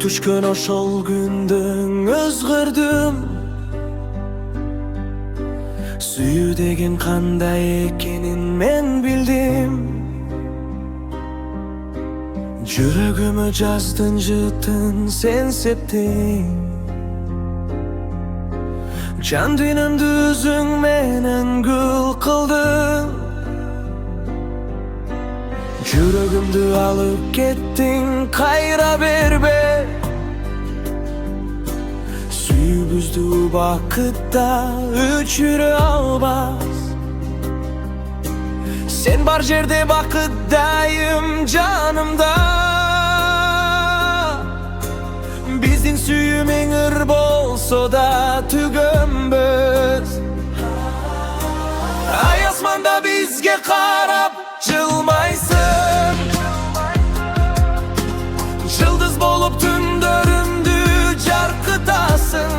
түшкөн ошол күндөн өзгөрдүм. Сүйүү деген кандай экенин мен билдим. Жүрөгүмө жаздын жытын сен септиң. Жан дүйнөмдү өзүң менен гүл кылдың. Жүрөгүмдү алып кеттиң, кайра бербе. Сүйүүбүздү убакытта өчүрө албас. Sen бар жерде бакыт дайым жанымда. Биздин сүйүү меңир болсо да түгөнбөс. Ай асманда бизге карап жылмайсың. Жылдыз болуп түндөрүмдү жаркытасың.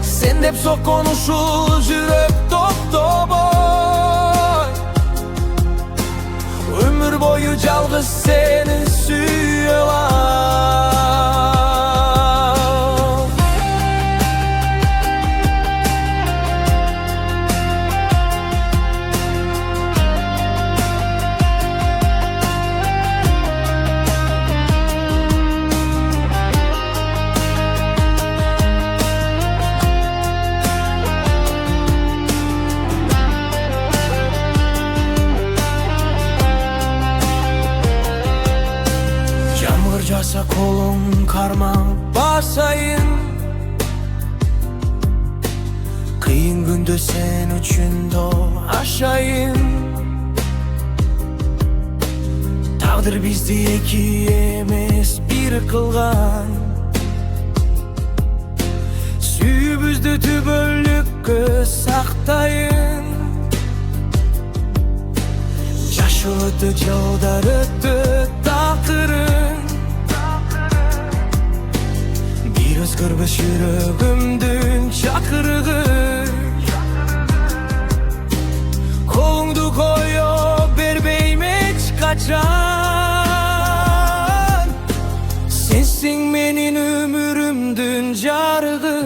Sen деп соккон ушул жүрөк токтобой. Ömür boyu жалгыз сени сүйө алам. Жаса колуң кармап басайын. Кыйын күндө сен үчүн тоо ашайын. Тагдыр бизди эки эмес бир кылган. Сүйүүбүздү түбөлүккө сактайын. Жашыл өтө, жылдар өтө, тактырын өзгөрбөс жүрөгүмдүн чакырыгы. Колуңду коё бербейм эч качан. Сенсиң менин өмүрүмдүн жарыгы.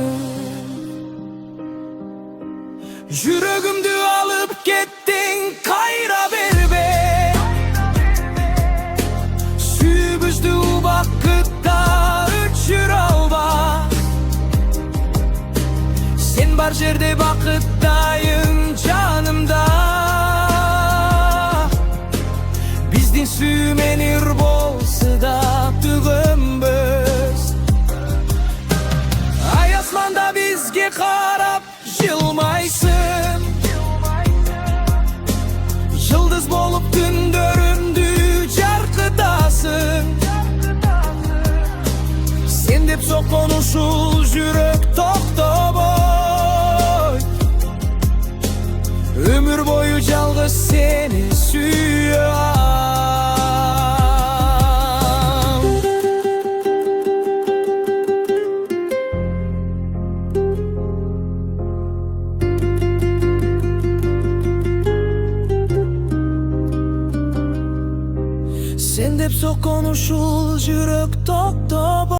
Жүрөгүмдү алып кеттиң, кайра бербе. Сүйүүбүздү убакытта өчүрө албас. Sen бар жерде бакыт дайым жанымда. Биздин сүйүү менир болсо да түгөнбөс. Ай асманда бизге карап жылмайсың. Жылдыз болуп түндөрүмдү жаркытасың. Sen деп соккон ушул жүрөк токтобой. Ömür boyu жалгыз сени сүйө алам. Sen деп соккон ушул жүрөк токтобой.